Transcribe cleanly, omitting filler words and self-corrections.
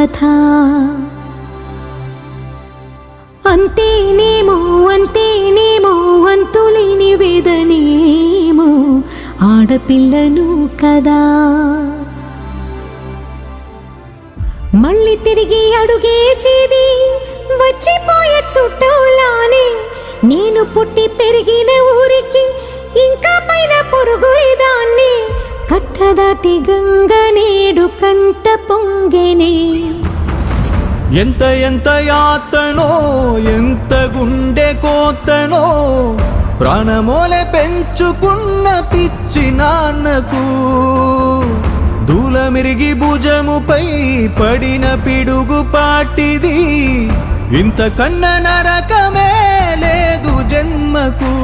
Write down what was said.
కథ. అంతేనేమో అంతేనేమో అంతులేని వేదనేమో ఆడపిల్లను కదా. మళ్ళీ తిరిగి అడుగేసేది వచ్చిపోయే చుట్టూలానే. నేను పుట్టి పెరిగిన ఊరికి ఇంకా పైన పొరుగురిదాన్ని. కట్టదాటి గంగ నేడు కంట పొంగెనే. ఎంత ఎంత యాతనో ఎంత గుండె కోతనో ప్రాణమోలే పెంచుకున్న పిచ్చి నాన్నకు. దూలమిరిగి భుజముపై పడిన పిడుగు పాటిది. ఇంతకన్నా నరకమే లేదు జన్మకు.